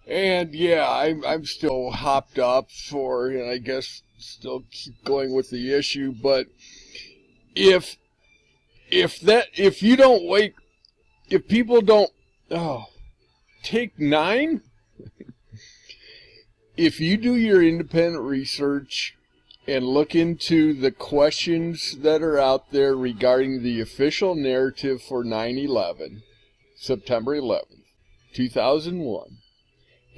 And yeah, I'm still hopped up for, and I guess still keep going with the issue. But if if you don't wake, if people don't, oh, take 9. If you do your independent research and look into the questions that are out there regarding the official narrative for 9/11, September 11th, 2001,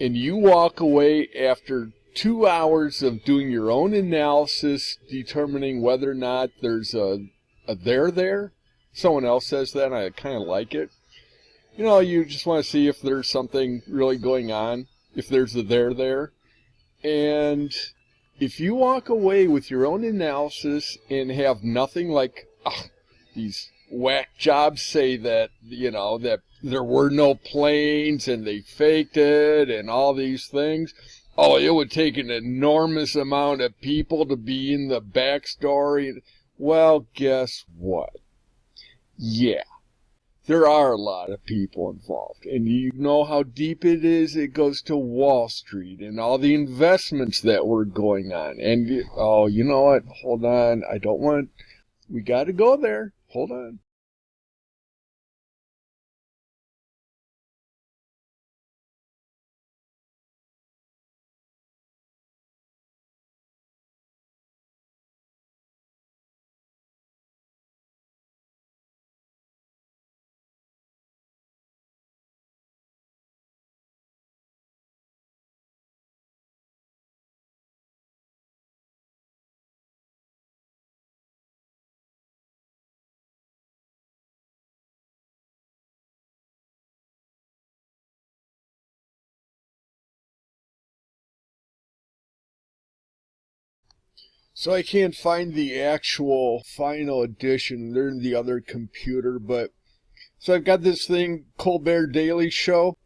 and you walk away after 2 hours of doing your own analysis, determining whether or not there's a there, someone else says that, and I kind of like it. You know, you just want to see if there's something really going on, if there's a there. And if you walk away with your own analysis and have nothing like these whack jobs say that, you know, that there were no planes and they faked it and all these things. Oh, it would take an enormous amount of people to be in the backstory. Well, guess what? Yeah, there are a lot of people involved. And you know how deep it is. It goes to Wall Street and all the investments that were going on. And, oh, you know what? Hold on. I don't want... We got to go there. Hold on. So I can't find the actual final edition. They're in the other computer, but so I've got this thing, Colbert Daily Show.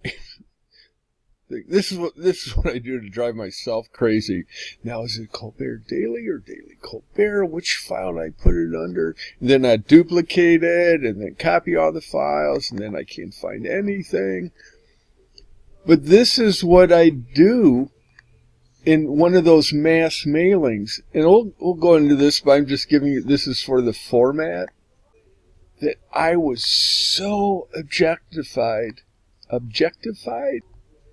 This is what I do to drive myself crazy. Now, is it Colbert Daily or Daily Colbert? Which file did I put it under? And then I duplicate it and then copy all the files, and then I can't find anything. But this is what I do in one of those mass mailings. And we'll go into this, but I'm just giving you, this is for the format, that I was so objectified. Objectified?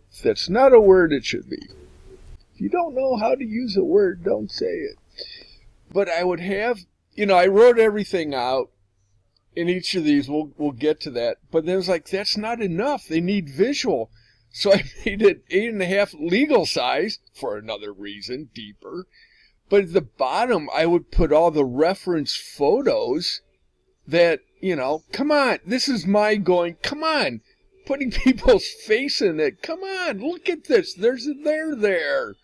If that's not a word, it should be. If you don't know how to use a word, don't say it. But I would have, you know, I wrote everything out in each of these. We'll get to that. But then it was like, that's not enough. They need visual. So I made it 8.5 legal size, for another reason, deeper. But at the bottom, I would put all the reference photos that, you know, come on, this is my going, come on, putting people's face in it. Come on, look at this. There's a there.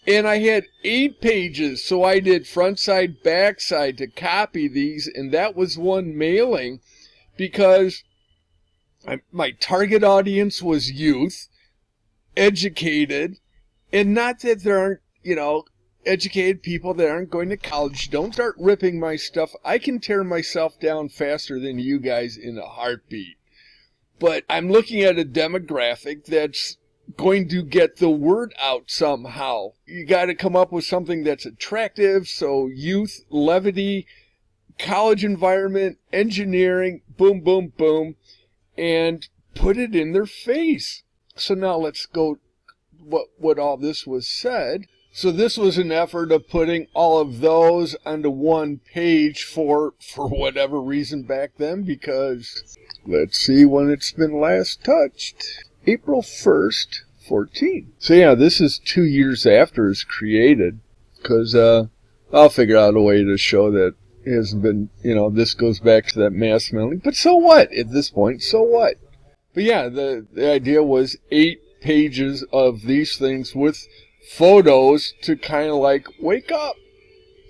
And I had 8 pages, so I did front side, back side to copy these, and that was one mailing because my target audience was youth, educated, and not that there aren't, you know, educated people that aren't going to college. Don't start ripping my stuff. I can tear myself down faster than you guys in a heartbeat. But I'm looking at a demographic that's going to get the word out somehow. You got to come up with something that's attractive. So youth, levity, college environment, engineering, boom, boom, boom, and put it in their face. So now let's go what all this was said. So this was an effort of putting all of those onto one page for whatever reason back then, because let's see when it's been last touched. April 1st, 14. So yeah, this is 2 years after it's created, because I'll figure out a way to show that it hasn't been, you know, this goes back to that mass mailing. But so what at this point? So what? But yeah, the idea was 8 pages of these things with photos to kind of like wake up.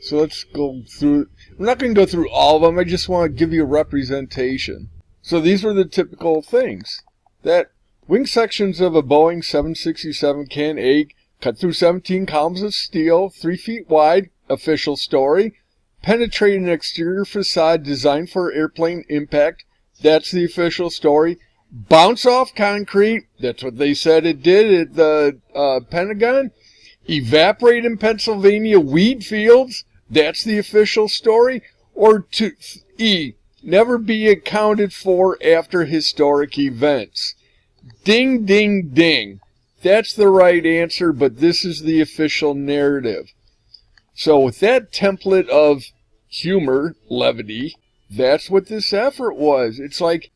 So let's go through. I'm not going to go through all of them. I just want to give you a representation. So these were the typical things. That wing sections of a Boeing 767 Can A cut through 17 columns of steel, 3 feet wide, official story. Penetrating exterior facade designed for airplane impact. That's the official story. bounce off concrete. That's what they said it did at the Pentagon. Evaporate in Pennsylvania wheat fields. That's the official story. Or E, never be accounted for after historic events. Ding, ding, ding. That's the right answer, but this is the official narrative. So with that template of humor, levity, that's what this effort was. It's like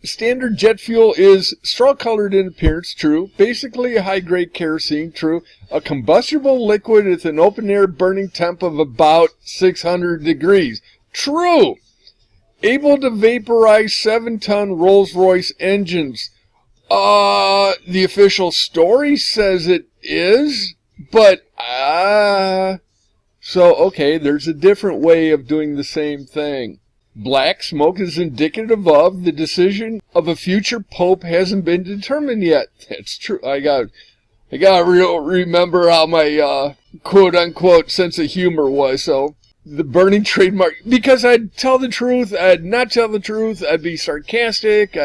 standard jet fuel is straw-colored in appearance, true. Basically a high-grade kerosene, true. A combustible liquid with an open-air burning temp of about 600 degrees, true. Able to vaporize 7-ton Rolls-Royce engines. The official story says it is, but, so, okay, there's a different way of doing the same thing. Black smoke is indicative of the decision of a future pope hasn't been determined yet. That's true. I got remember how my, quote-unquote sense of humor was, so. The burning trademark, because I'd tell the truth, I'd not tell the truth, I'd be sarcastic,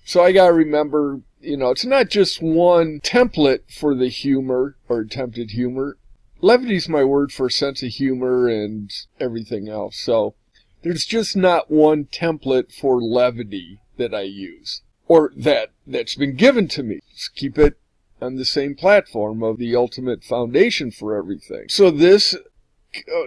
so I gotta remember, it's not just one template for the humor, or attempted humor. Levity's my word for sense of humor and everything else, so there's just not one template for levity that I use, or that's been given to me. Just keep it on the same platform of the ultimate foundation for everything. So this,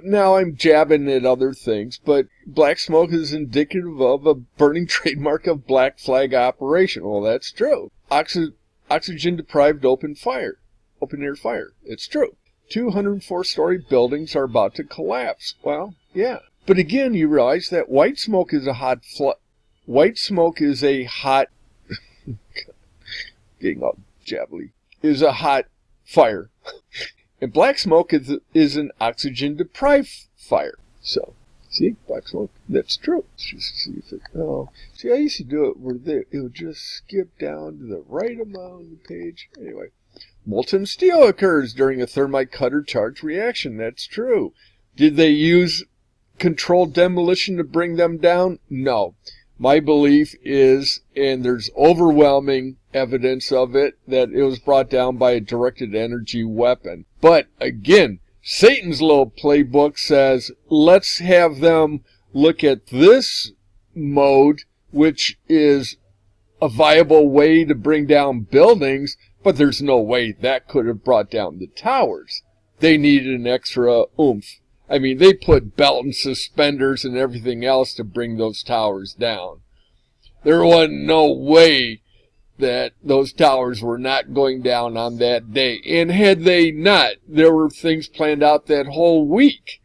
now I'm jabbing at other things, but black smoke is indicative of a burning trademark of black flag operation. Well, that's true. Oxygen-deprived open air fire. It's true. 204-story buildings are about to collapse. Well, yeah. But again, you realize that white smoke is a hot getting all jabbly, is a hot fire. And black smoke is an oxygen-deprived fire. So, see, black smoke, that's true. Let's just see if it, see, I used to do it where it would just skip down to the right amount on the page. Anyway, molten steel occurs during a thermite cutter charge reaction. That's true. Did they use controlled demolition to bring them down? No. My belief is, and there's overwhelming evidence of it, that it was brought down by a directed energy weapon. But again, Satan's little playbook says, let's have them look at this mode, which is a viable way to bring down buildings, but there's no way that could have brought down the towers. They needed an extra oomph. I mean, they put belt and suspenders and everything else to bring those towers down. There wasn't no way that those towers were not going down on that day. And had they not, there were things planned out that whole week.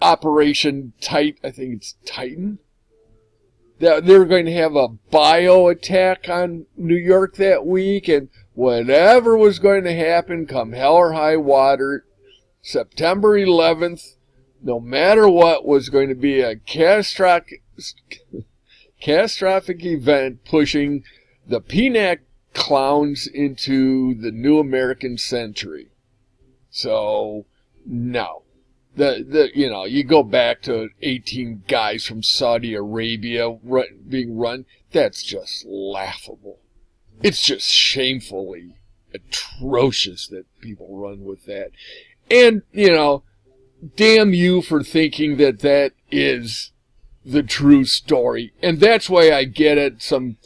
Operation I think it's Titan. They were going to have a bio attack on New York that week, and whatever was going to happen, come hell or high water, September 11th, no matter what, was going to be a catastrophic event pushing the PNAC clowns into the new American century. So, no. You go back to 18 guys from Saudi Arabia being run, that's just laughable. It's just shamefully atrocious that people run with that. And, damn you for thinking that is the true story. And that's why I get at some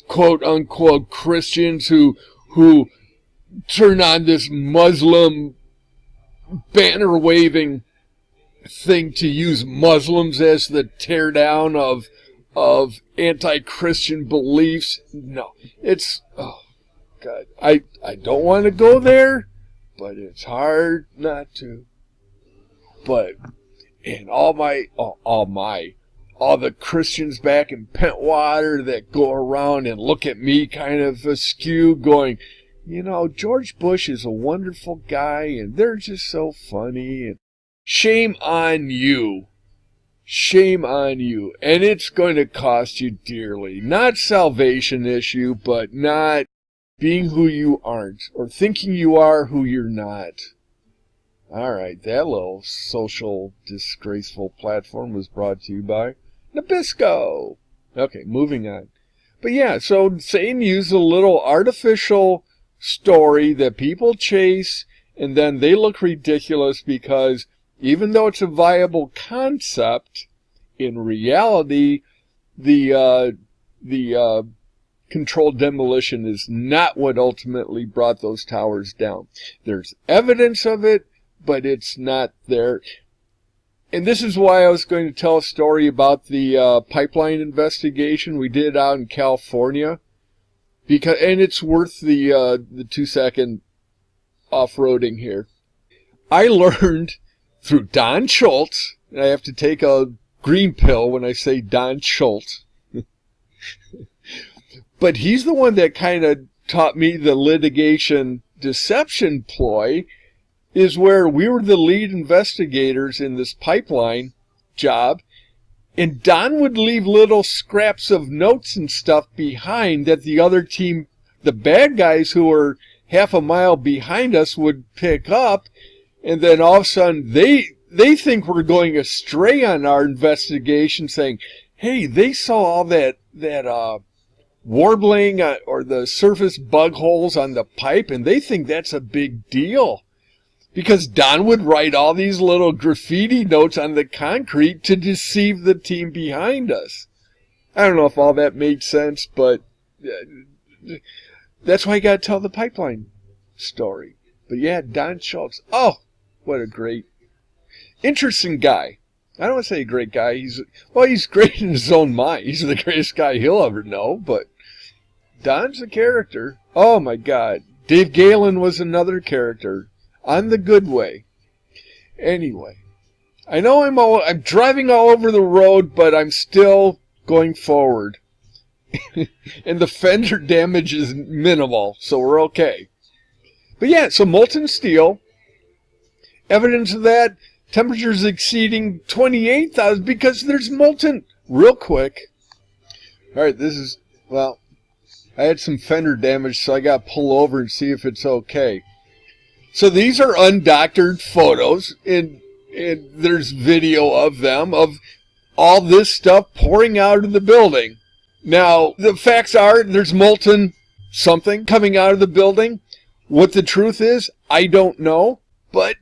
quote-unquote Christians who turn on this Muslim banner-waving thing to use Muslims as the teardown of anti-Christian beliefs. No, it's, oh, God, I don't want to go there, but it's hard not to. But, and all the Christians back in Pentwater that go around and look at me kind of askew going, George Bush is a wonderful guy and they're just so funny. And shame on you. Shame on you. And it's going to cost you dearly. Not salvation issue, but not being who you aren't or thinking you are who you're not. All right, that little social disgraceful platform was brought to you by Nabisco. Okay, moving on. But yeah, so Satan used a little artificial story that people chase, and then they look ridiculous because even though it's a viable concept, in reality, the controlled demolition is not what ultimately brought those towers down. There's evidence of it, but it's not there. And this is why I was going to tell a story about the pipeline investigation we did out in California, and it's worth the 2-second off-roading here. I learned through Don Schultz, and I have to take a green pill when I say Don Schultz, but he's the one that kind of taught me the litigation deception ploy, is where we were the lead investigators in this pipeline job, and Don would leave little scraps of notes and stuff behind that the other team, the bad guys who were half a mile behind us, would pick up, and then all of a sudden they think we're going astray on our investigation, saying, hey, they saw all that warbling or the surface bug holes on the pipe, and they think that's a big deal. Because Don would write all these little graffiti notes on the concrete to deceive the team behind us. I don't know if all that made sense, but that's why I got to tell the pipeline story. But yeah, Don Schultz. Oh, what a great, interesting guy. I don't want to say a great guy. He's great in his own mind. He's the greatest guy he'll ever know, but Don's a character. Oh my God. Dave Galen was another character. On the good way. Anyway, I know I'm driving all over the road, but I'm still going forward. And the fender damage is minimal, so we're okay. But yeah, so molten steel. Evidence of that, temperatures exceeding 28,000 because there's molten. Real quick. Alright, I had some fender damage, so I got to pull over and see if it's okay. So these are undoctored photos, and there's video of them, of all this stuff pouring out of the building. Now, the facts are there's molten something coming out of the building. What the truth is, I don't know, but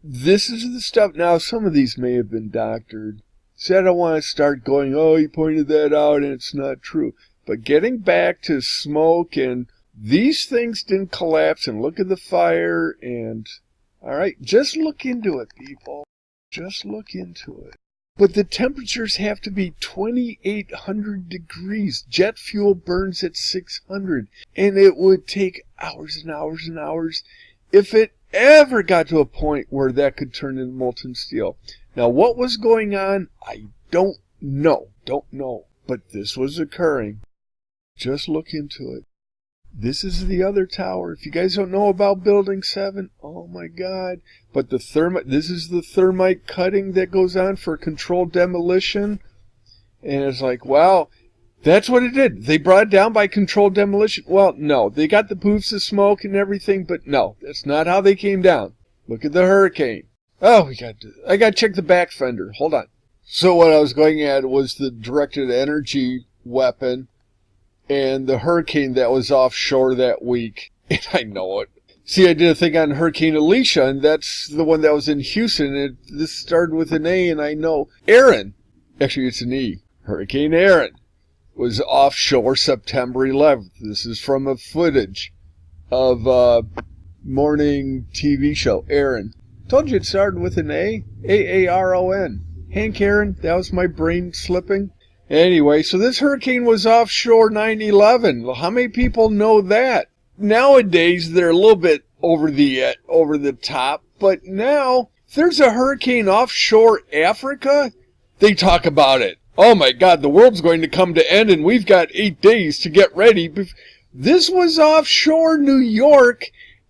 this is the stuff. Now, some of these may have been doctored. See, I don't want to start going, oh, you pointed that out and it's not true. But getting back to smoke, and these things didn't collapse, and look at the fire, and all right, just look into it, people. Just look into it. But the temperatures have to be 2,800 degrees. Jet fuel burns at 600, and it would take hours and hours and hours if it ever got to a point where that could turn into molten steel. Now, what was going on, I don't know. But this was occurring. Just look into it. This is the other tower. If you guys don't know about Building 7, oh my God. But this is the thermite cutting that goes on for controlled demolition. And it's like, wow, that's what it did. They brought it down by controlled demolition. Well, no, they got the poofs of smoke and everything, but no, that's not how they came down. Look at the hurricane. Oh, I got to check the back fender. Hold on. So what I was going at was the directed energy weapon and the hurricane that was offshore that week. And I know it. See, I did a thing on Hurricane Alicia, and that's the one that was in Houston. This started with an A, and I know. Aaron. Actually, it's an E. Hurricane Aaron was offshore September 11th. This is from a footage of a morning TV show, Aaron. Told you it started with an A. A-A-R-O-N. Hank Aaron. That was my brain slipping. Anyway, so this hurricane was offshore 9/11. Well, how many people know that? Nowadays, they're a little bit over the top, but now, if there's a hurricane offshore Africa, they talk about it. Oh my God, the world's going to come to end and we've got 8 days to get ready. This was offshore New York,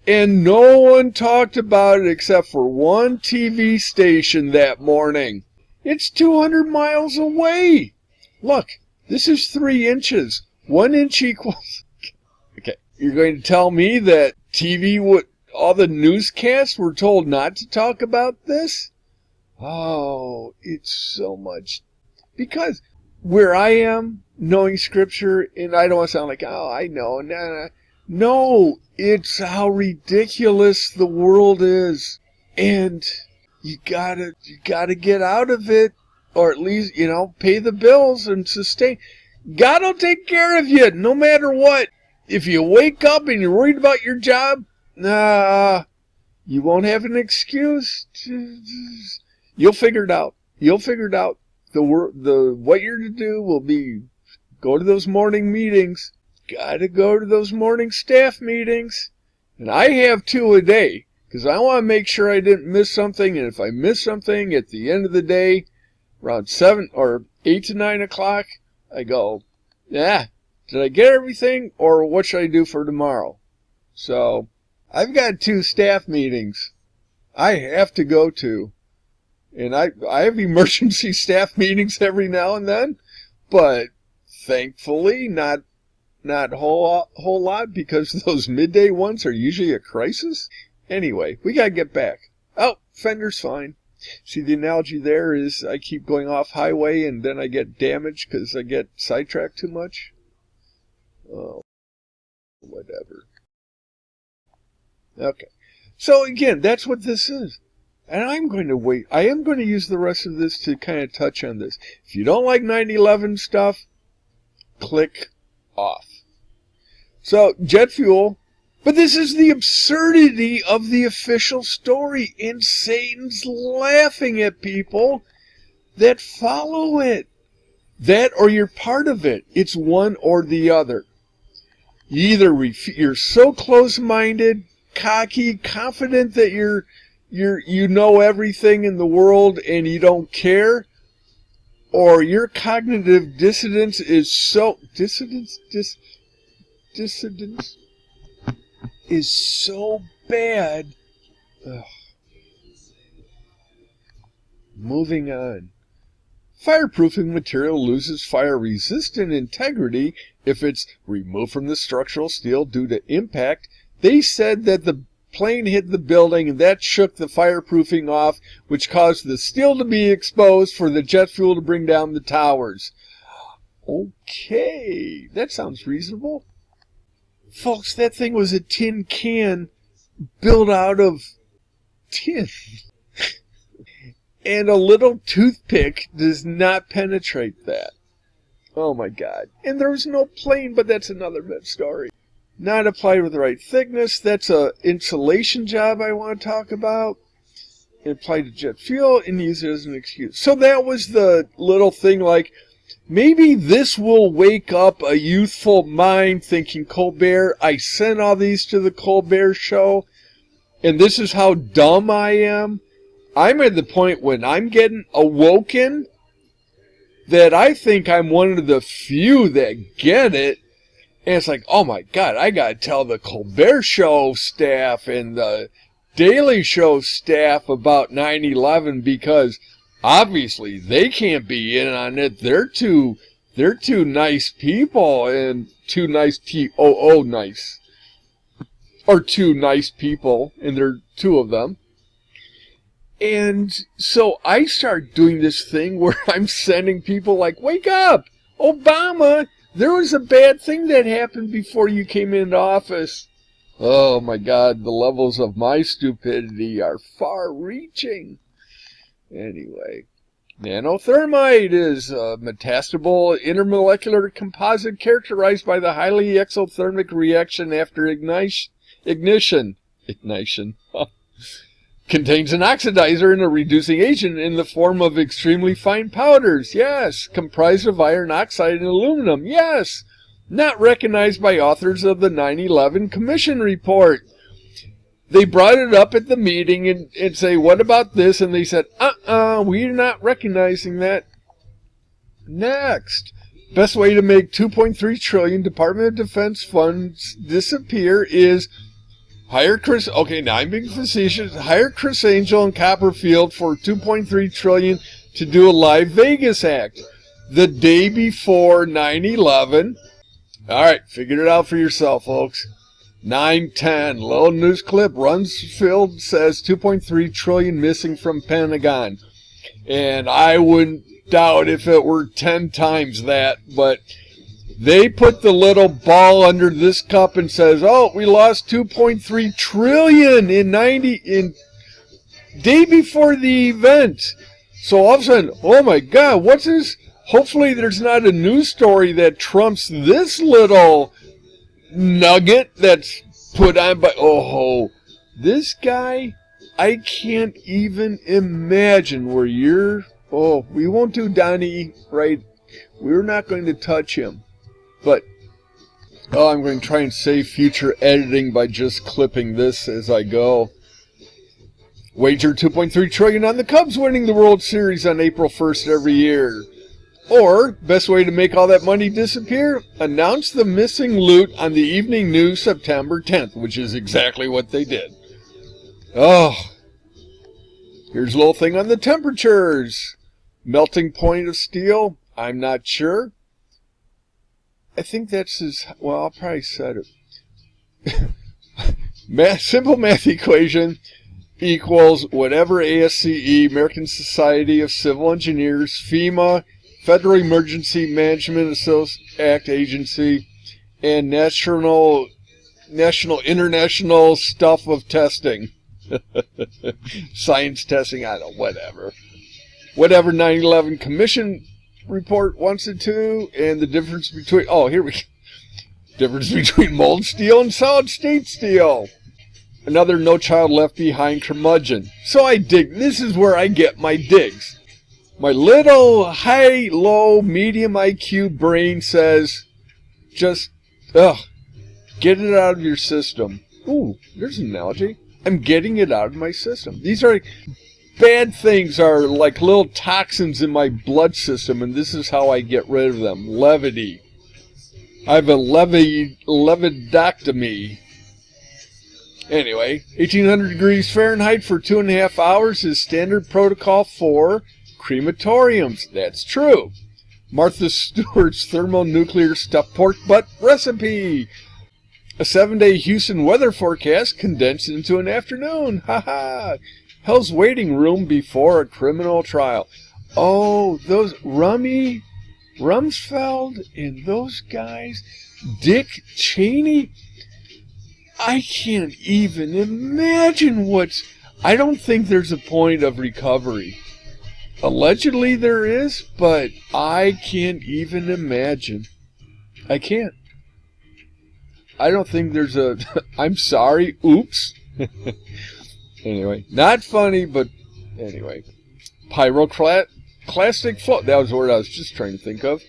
and no one talked about it except for one TV station that morning. It's 200 miles away. Look, this is 3 inches. 1 inch equals... Okay, you're going to tell me that all the newscasts were told not to talk about this? Oh, it's so much. Because where I am, knowing scripture, and I don't want to sound like, oh, I know. Nah. No, it's how ridiculous the world is. And you gotta get out of it, or at least, pay the bills and sustain. God will take care of you no matter what. If you wake up and you're worried about your job, you won't have an excuse. You'll figure it out. You'll figure it out. What you're to do will be go to those morning meetings. Gotta go to those morning staff meetings. And I have 2 a day, because I want to make sure I didn't miss something. And if I miss something at the end of the day, around 7 or 8 to 9 o'clock, I go, did I get everything, or what should I do for tomorrow? So I've got 2 staff meetings I have to go to. And I have emergency staff meetings every now and then, but thankfully not a whole lot, because those midday ones are usually a crisis. Anyway, we gotta get back. Oh, fender's fine. See, the analogy there is I keep going off highway and then I get damaged because I get sidetracked too much. Oh, whatever. Okay. So again, that's what this is. And I'm going to wait. I am going to use the rest of this to kind of touch on this. If you don't like 9/11 stuff, click off. So, jet fuel. But this is the absurdity of the official story, and Satan's laughing at people that follow it. That or you're part of it. It's one or the other. You're so close-minded, cocky, confident that you know everything in the world and you don't care, or your cognitive dissonance is so dissidence is so bad. Ugh. Moving on. Fireproofing material loses fire-resistant integrity if it's removed from the structural steel due to impact. They said that the plane hit the building and that shook the fireproofing off, which caused the steel to be exposed for the jet fuel to bring down the towers. Okay, that sounds reasonable. Folks, that thing was a tin can built out of tin. And a little toothpick does not penetrate that. Oh my God. And there was no plane, but that's another story. Not applied with the right thickness. That's a insulation job I want to talk about. It applied to jet fuel and used it as an excuse. So that was the little thing, like, maybe this will wake up a youthful mind thinking, Colbert, I sent all these to the Colbert Show, and this is how dumb I am. I'm at the point when I'm getting awoken that I think I'm one of the few that get it. And it's like, oh my God, I got to tell the Colbert Show staff and the Daily Show staff about 9/11, because obviously they can't be in on it. They're two nice people, and too nice, T-O-O nice. Or 2 nice people, and there are 2 of them. And so I start doing this thing where I'm sending people like, wake up, Obama, there was a bad thing that happened before you came into office. Oh my God, the levels of my stupidity are far-reaching. Anyway, nanothermite is a metastable intermolecular composite characterized by the highly exothermic reaction after ignition. Contains an oxidizer and a reducing agent in the form of extremely fine powders. Yes. Comprised of iron oxide and aluminum. Yes. Not recognized by authors of the 9/11 Commission report. They brought it up at the meeting and say, what about this? And they said, we're not recognizing that. Next. Best way to make $2.3 trillion Department of Defense funds disappear is hire Chris, okay, now I'm being facetious, hire Chris Angel and Copperfield for $2.3 trillion to do a live Vegas act the day before 9/11. All right, figure it out for yourself, folks. 9/10, little news clip, Rumsfeld says $2.3 trillion missing from Pentagon. And I wouldn't doubt if it were 10 times that, but They put the little ball under this cup and says, oh, we lost 2.3 trillion in day before the event. So all of a sudden, oh my God, what's this? Hopefully there's not a news story that trumps this little nugget that's put on by, oh, this guy, I can't even imagine where you're, oh, we won't do Donnie, right? We're not going to touch him. But, oh, I'm going to try and save future editing by just clipping this as I go. Wager 2.3 trillion on the Cubs winning the World Series on April 1st every year. Or, best way to make all that money disappear, announce the missing loot on the evening news September 10th, which is exactly what they did. Oh, here's a little thing on the temperatures. Melting point of steel, I'm not sure. I think that's his, well, I'll probably set it. Simple math equation equals whatever ASCE, American Society of Civil Engineers, FEMA, Federal Emergency Management Act Agency, and International stuff of testing. Science testing, I don't know, whatever. Whatever 9/11 Commission report wants it to, and the difference between, oh, here we go. Difference between mold steel and solid state steel. Another No Child Left Behind curmudgeon. So I dig, this is where I get my digs. My little high, low, medium IQ brain says, just, get it out of your system. Ooh, there's an analogy. I'm getting it out of my system. These are, bad things are like little toxins in my blood system, and this is how I get rid of them. Levity. I have a levidectomy. Anyway, 1800 degrees Fahrenheit for 2.5 hours is standard protocol for crematoriums. That's true. Martha Stewart's thermonuclear stuffed pork butt recipe. A 7-day Houston weather forecast condensed into an afternoon. Ha. Hell's waiting room before a criminal trial. Oh, those Rumsfeld and those guys, Dick Cheney. I can't even imagine I don't think there's a point of recovery. Allegedly there is, but I can't even imagine. I can't. I don't think there's I'm sorry, oops. Anyway, not funny, but anyway. Pyroclastic flow, that was the word I was just trying to think of.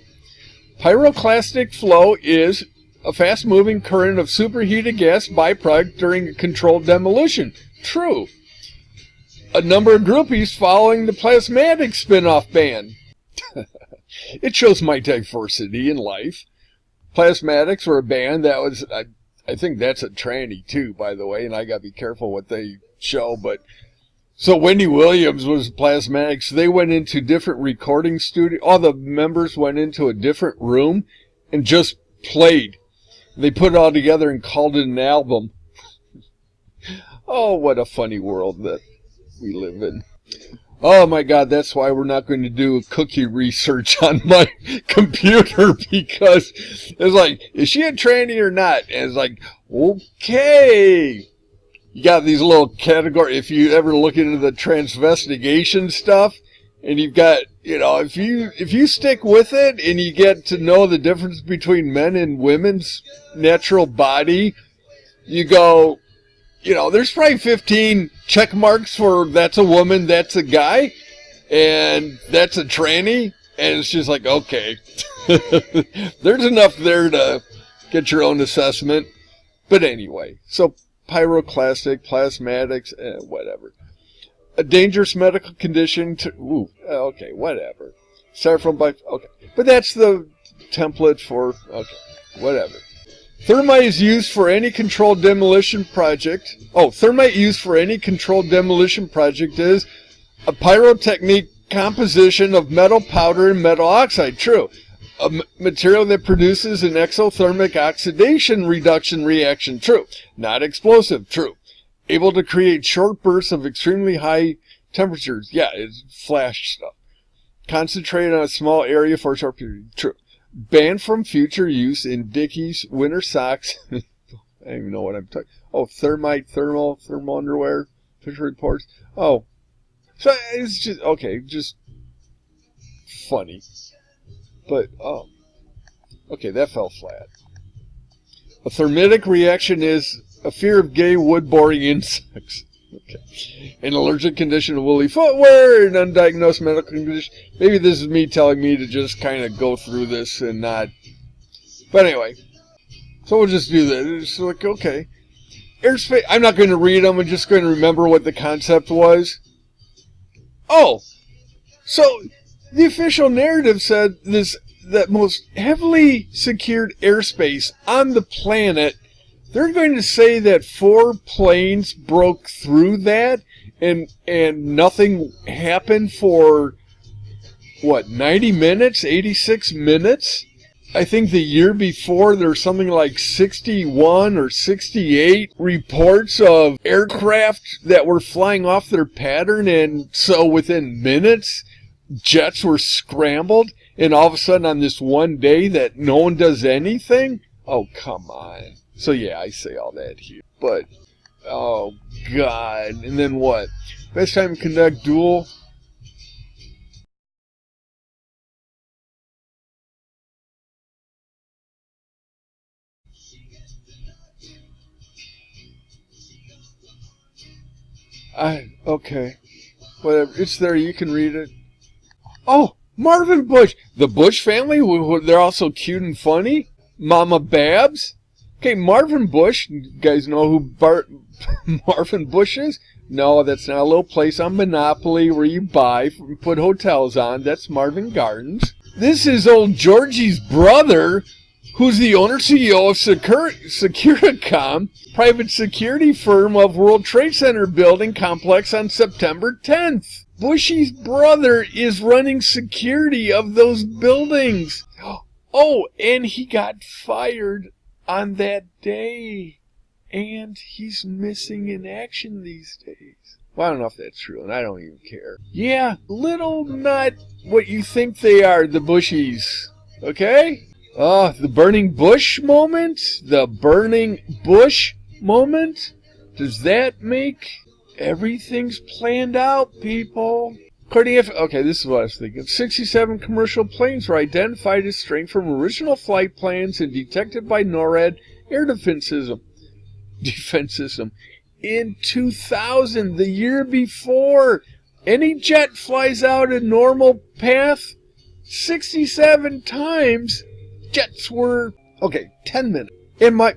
Pyroclastic flow is a fast-moving current of superheated gas byproduct during a controlled demolition. True. A number of groupies following the Plasmatic spin-off band. It shows my diversity in life. Plasmatics were a band that was, I think that's a tranny too, by the way, and I gotta be careful what they show, but so Wendy Williams was Plasmatics. They went into different recording studios. All the members went into a different room and just played. They put it all together and called it an album. Oh, what a funny world that we live in. Oh my God, that's why we're not going to do cookie research on my computer, because it's like, is she a tranny or not? And it's like, okay. You got these little categories. If you ever look into the transvestigation stuff, and you've got, if you stick with it and you get to know the difference between men and women's natural body, you go, there's probably 15 check marks for that's a woman, that's a guy, and that's a tranny, and it's just like, okay. There's enough there to get your own assessment. But anyway, so pyroclastic, plasmatics, whatever. A dangerous medical condition okay, whatever. Okay. But that's the template for, okay, whatever. Thermite is used for any controlled demolition project. Thermite used for any controlled demolition project is a pyrotechnic composition of metal powder and metal oxide. True. A material that produces an exothermic oxidation reduction reaction. True. Not explosive. True. Able to create short bursts of extremely high temperatures. Yeah, it's flash stuff. Concentrated on a small area for a short period. True. Banned from future use in Dickies winter socks. I don't even know what I'm talking. Oh, thermal underwear. Official reports. Oh, so it's just okay, just funny. But okay, that fell flat. A thermitic reaction is a fear of gay wood-boring insects. Okay. An allergic condition to woolly footwear, an undiagnosed medical condition. Maybe this is me telling me to just kind of go through this and not. But anyway, so we'll just do that. It's like, okay. Airspace. I'm not going to read them. I'm just going to remember what the concept was. Oh, so the official narrative said that most heavily secured airspace on the planet. They're going to say that 4 planes broke through that and nothing happened for, what, 90 minutes, 86 minutes? I think the year before there's something like 61 or 68 reports of aircraft that were flying off their pattern, and so within minutes, jets were scrambled, and all of a sudden on this one day that no one does anything? Oh, come on. So yeah, I say all that here. But, oh God. And then what? Best time to conduct duel. Okay. Whatever. It's there. You can read it. Oh, Marvin Bush. The Bush family? They're also cute and funny? Mama Babs? Okay, Marvin Bush, you guys know who Marvin Bush is? No, that's not a little place on Monopoly where you buy and put hotels on. That's Marvin Gardens. This is old Georgie's brother, who's the owner CEO of Securicom, private security firm of World Trade Center building complex on September 10th. Bushy's brother is running security of those buildings. Oh, and he got fired on that day, and he's missing in action these days. Well, I don't know if that's true, and I don't even care. Yeah, little not what you think they are, the Bushies. Okay? The burning bush moment? The burning bush moment? Does that make everything's planned out, people? According to okay, this is what I was thinking. 67 commercial planes were identified as straying from original flight plans and detected by NORAD air defense system. In 2000, the year before, any jet flies out a normal path 67 times. Jets were, okay, 10 minutes.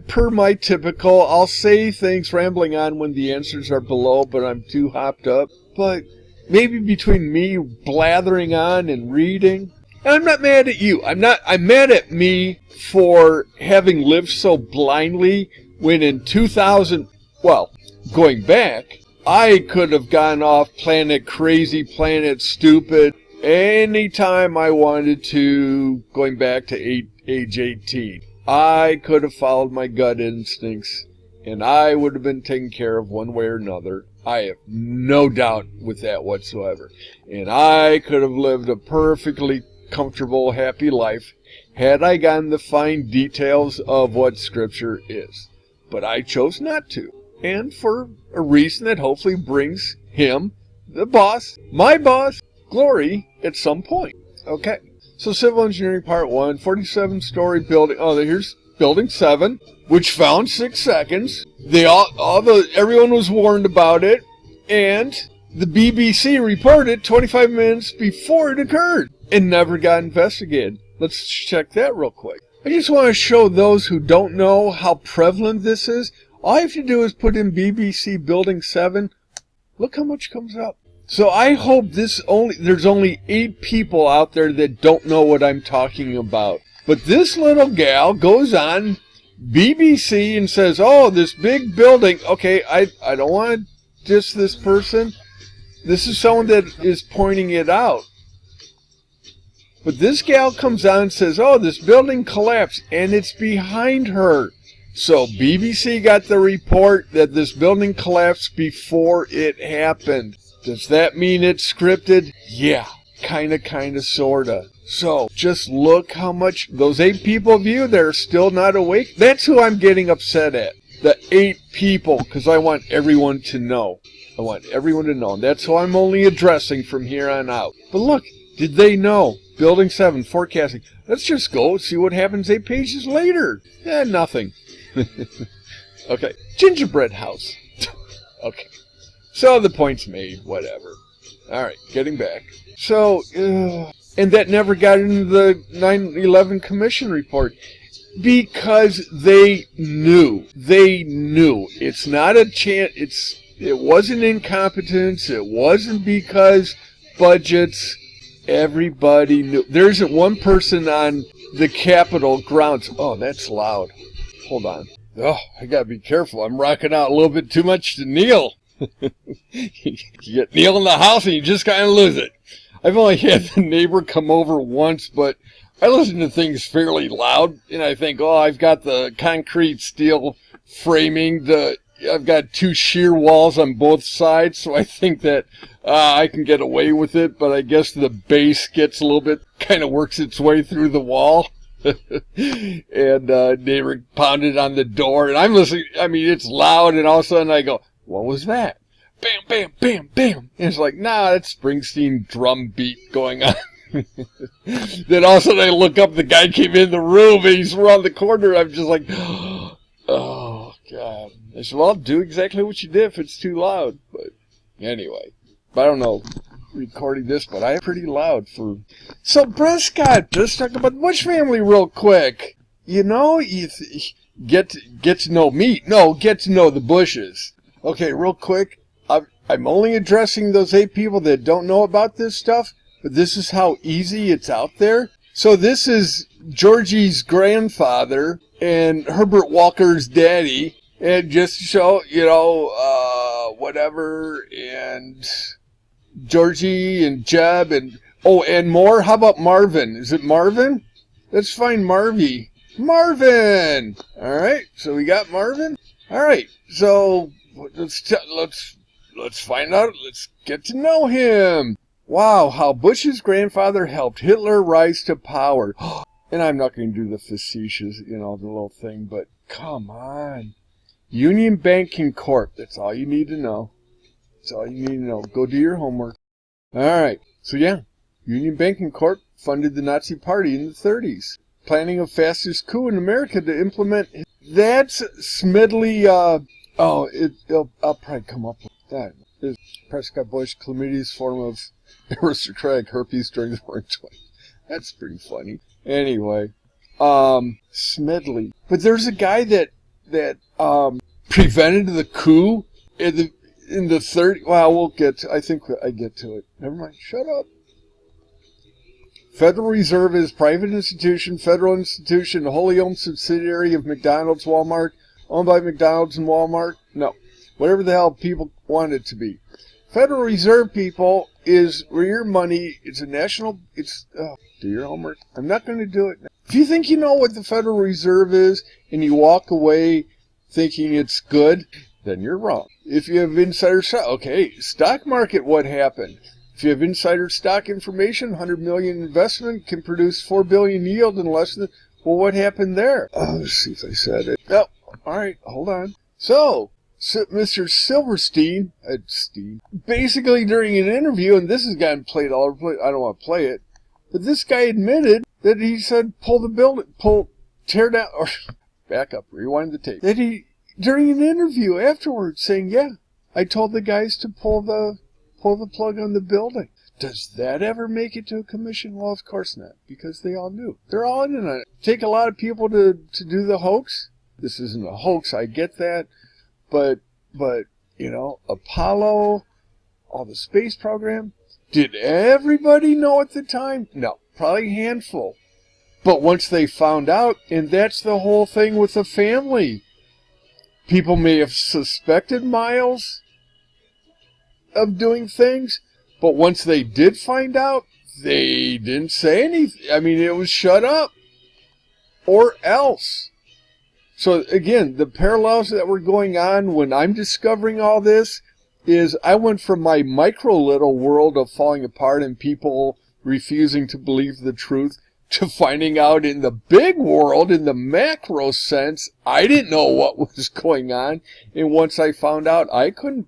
Per my typical, I'll say things rambling on when the answers are below, but I'm too hopped up. But maybe between me blathering on and reading. And I'm not mad at you. I'm mad at me for having lived so blindly when in 2000, well, going back, I could have gone off planet crazy, planet stupid, anytime I wanted to, going back to age 18. I could have followed my gut instincts, and I would have been taken care of one way or another. I have no doubt with that whatsoever. And I could have lived a perfectly comfortable, happy life had I gotten the fine details of what Scripture is. But I chose not to. And for a reason that hopefully brings him, the boss, my boss, glory at some point. Okay. So Civil Engineering Part 1, 47-story building. Oh, here's Building 7, which found 6 seconds. Everyone was warned about it, and the BBC reported 25 minutes before it occurred and never got investigated. Let's check that real quick. I just want to show those who don't know how prevalent this is. All you have to do is put in BBC Building 7. Look how much comes up. So I hope there's only 8 people out there that don't know what I'm talking about. But this little gal goes on BBC and says, oh, this big building. Okay, I don't want to diss this person. This is someone that is pointing it out. But this gal comes on and says, oh, this building collapsed, and it's behind her. So BBC got the report that this building collapsed before it happened. Does that mean it's scripted? Yeah. Kinda, sorta. So, just look how much those 8 people of you that are still not awake, that's who I'm getting upset at. The 8 people, because I want everyone to know. I want everyone to know. And that's who I'm only addressing from here on out. But look, did they know? Building 7, forecasting. Let's just go see what happens 8 pages later. Nothing. Okay, gingerbread house. Okay, so the point's made, whatever. All right, getting back. So, and that never got into the 9/11 Commission report because they knew. They knew. It's not a chance. It wasn't incompetence. It wasn't because budgets. Everybody knew. There isn't one person on the Capitol grounds. Oh, that's loud. Hold on. Oh, I gotta be careful. I'm rocking out a little bit too much to Neil. You get Neil in the house and you just kind of lose it. I've only had the neighbor come over once, but I listen to things fairly loud, and I think, oh, I've got the concrete steel framing. I've got 2 shear walls on both sides, so I think that I can get away with it, but I guess the base gets a little bit, kind of works its way through the wall. And neighbor pounded on the door, and I'm listening. I mean, it's loud, and all of a sudden I go, what was that? Bam, bam, bam, bam. And it's like, nah, that's Springsteen drum beat going on. Then all of a sudden I look up, the guy came in the room, and he's around the corner. I'm just like, oh, God. I said, well, I'll do exactly what you did if it's too loud. But anyway, I don't know, recording this, but I'm pretty loud for... So, Prescott, let's talk about the Bush family real quick. You know, get to know me. No, get to know the Bushes. Okay, real quick, I'm only addressing those 8 people that don't know about this stuff, but this is how easy it's out there. So this is Georgie's grandfather and Herbert Walker's daddy, and just to show, you know, whatever, and Georgie and Jeb and, oh, and more. How about Marvin? Is it Marvin? Let's find Marvy. Marvin! All right, so we got Marvin. All right, so let's find out. Let's get to know him. Wow, how Bush's grandfather helped Hitler rise to power. And I'm not going to do the facetious, you know, the little thing, but come on. Union Banking Corp. That's all you need to know. That's all you need to know. Go do your homework. All right. So, yeah, Union Banking Corp funded the Nazi Party in the 30s, planning a fastest coup in America to implement. That's Smedley. I'll probably come up with that. There's Prescott Bush, chlamydia's form of aristocratic herpes during the War 20. That's pretty funny. Anyway, Smedley. But there's a guy that prevented the coup in the 30s. Well, we'll get to, I think I get to it. Never mind. Shut up. Federal Reserve is private institution, federal institution, wholly owned subsidiary of McDonald's, Walmart, owned by McDonald's and Walmart. No. Whatever the hell people want it to be. Federal Reserve, people, is where your money, it's a national, do your homework. I'm not going to do it now. If you think you know what the Federal Reserve is and you walk away thinking it's good, then you're wrong. If you have insider stock, okay, stock market, what happened? If you have insider stock information, 100 million investment can produce 4 billion yield in less than, well, what happened there? Let's see if I said it. Oh, all right, hold on. So Mr. Silverstein, basically during an interview, and this has gotten played all over the place, I don't want to play it, but this guy admitted that he said, tear down, or back up, rewind the tape, that he, during an interview afterwards, saying, yeah, I told the guys to pull the plug on the building. Does that ever make it to a commission? Well, of course not, because they all knew. They're all in on it. Take a lot of people to do the hoax. This isn't a hoax, I get that. But, you know, Apollo, all the space program, did everybody know at the time? No, probably a handful. But once they found out, and that's the whole thing with the family. People may have suspected Miles of doing things, but once they did find out, they didn't say anything. I mean, it was shut up. Or else. So again, the parallels that were going on when I'm discovering all this is I went from my micro little world of falling apart and people refusing to believe the truth, to finding out in the big world, in the macro sense, I didn't know what was going on. And once I found out, I couldn't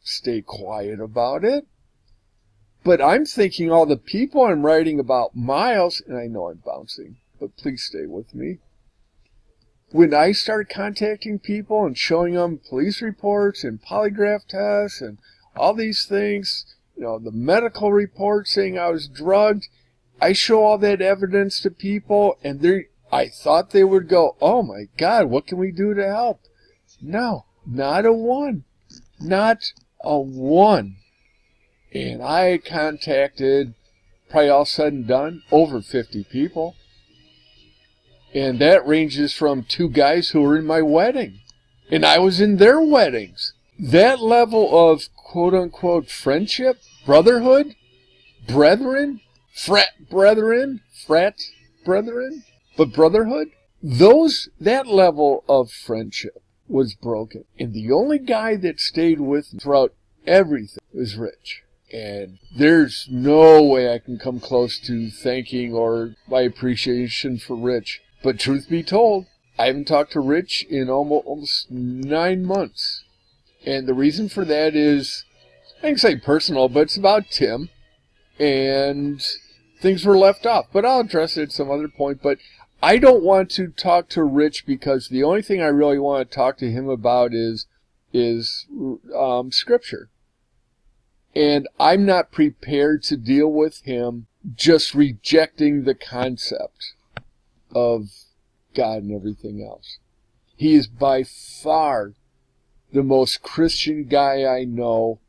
stay quiet about it. But I'm thinking all the people I'm writing about, Miles, and I know I'm bouncing, but please stay with me. When I start contacting people and showing them police reports and polygraph tests and all these things, you know, the medical report saying I was drugged, I show all that evidence to people, and I thought they would go, oh my God, what can we do to help? No, not a one. Not a one. And I contacted, probably all said and done, over 50 people. And that ranges from 2 guys who were in my wedding. And I was in their weddings. That level of quote-unquote friendship, brotherhood, brethren, frat brethren, but brotherhood, that level of friendship was broken. And the only guy that stayed with me throughout everything was Rich. And there's no way I can come close to thanking or my appreciation for Rich. But truth be told, I haven't talked to Rich in almost 9 months. And the reason for that is, I can say personal, but it's about Tim. And things were left off. But I'll address it at some other point. But I don't want to talk to Rich because the only thing I really want to talk to him about is Scripture. And I'm not prepared to deal with him just rejecting the concept of God and everything else. He is by far the most Christian guy I know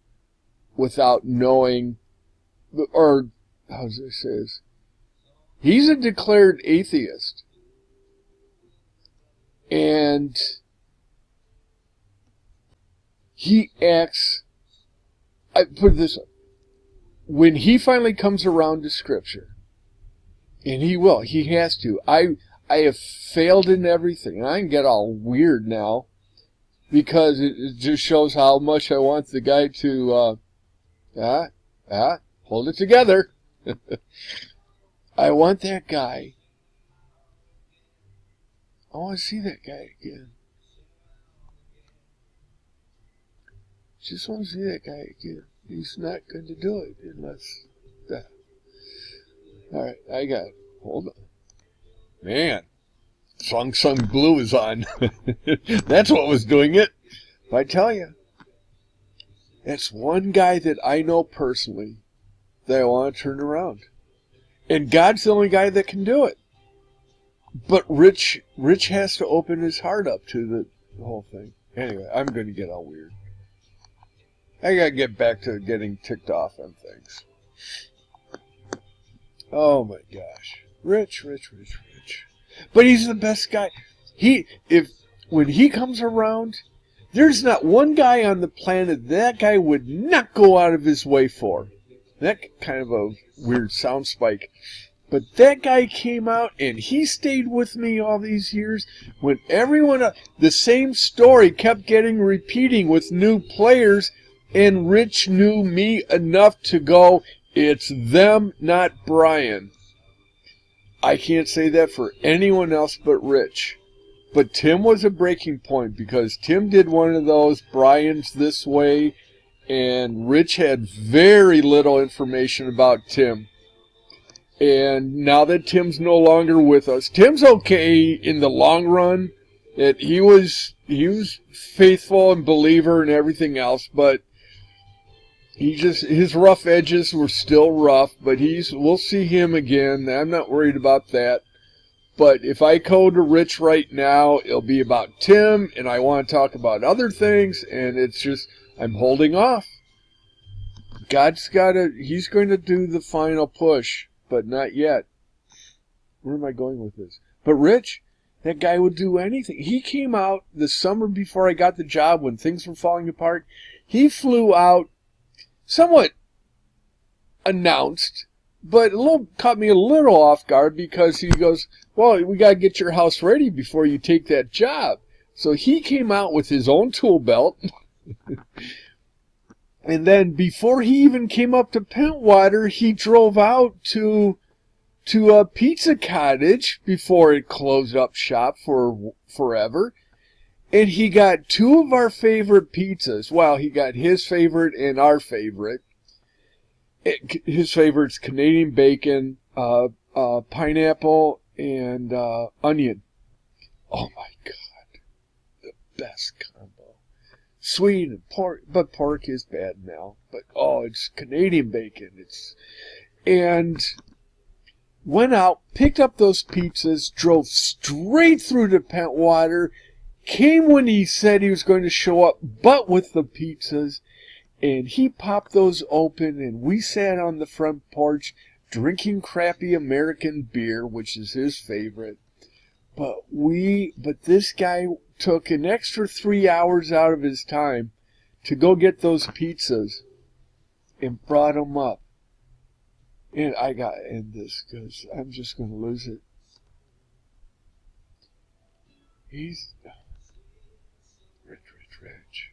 without knowing, or how does it say this? He's a declared atheist. And he acts, I put it this way, when he finally comes around to Scripture, and he will, he has to, I have failed in everything, and I can get all weird now, because it just shows how much I want the guy to, hold it together. I want that guy. I want to see that guy again. Just want to see that guy again. He's not going to do it unless... Alright, I got it. Hold on. Man, Song Sung Blue is on. That's what was doing it. But I tell you, that's one guy that I know personally that I want to turn around. And God's the only guy that can do it. But Rich has to open his heart up to the whole thing. Anyway, I'm going to get all weird. I got to get back to getting ticked off on things. Oh my gosh. Rich. But he's the best guy. When he comes around, there's not one guy on the planet that guy would not go out of his way for. That kind of a weird sound spike. But that guy came out and he stayed with me all these years when everyone, the same story kept repeating with new players, and Rich knew me enough to go, it's them, not Brian. I can't say that for anyone else but Rich. But Tim was a breaking point because Tim did one of those Brian's this way, and Rich had very little information about Tim. And now that Tim's no longer with us, Tim's okay in the long run. He was faithful and believer and everything else, but his rough edges were still rough, but we'll see him again. I'm not worried about that. But if I go to Rich right now, it'll be about Tim, and I want to talk about other things, and it's just, I'm holding off. He's going to do the final push, but not yet. Where am I going with this? But Rich, that guy would do anything. He came out the summer before I got the job when things were falling apart. He flew out, somewhat announced, but caught me a little off guard because he goes, well, we got to get your house ready before you take that job. So he came out with his own tool belt. And then before he even came up to Pentwater, he drove out to a pizza cottage before it closed up shop for forever. And he got two of our favorite pizzas. Well, he got his favorite and our favorite. His favorite's Canadian bacon, pineapple, and onion. Oh my God. The best combo. Sweet and pork, but pork is bad now. But it's Canadian bacon. And went out, picked up those pizzas, drove straight through to Pentwater, came when he said he was going to show up, but with the pizzas, and he popped those open, and we sat on the front porch drinking crappy American beer, which is his favorite. But this guy took an extra 3 hours out of his time to go get those pizzas and brought them up. And I got to end this because I'm just going to lose it. He's rich.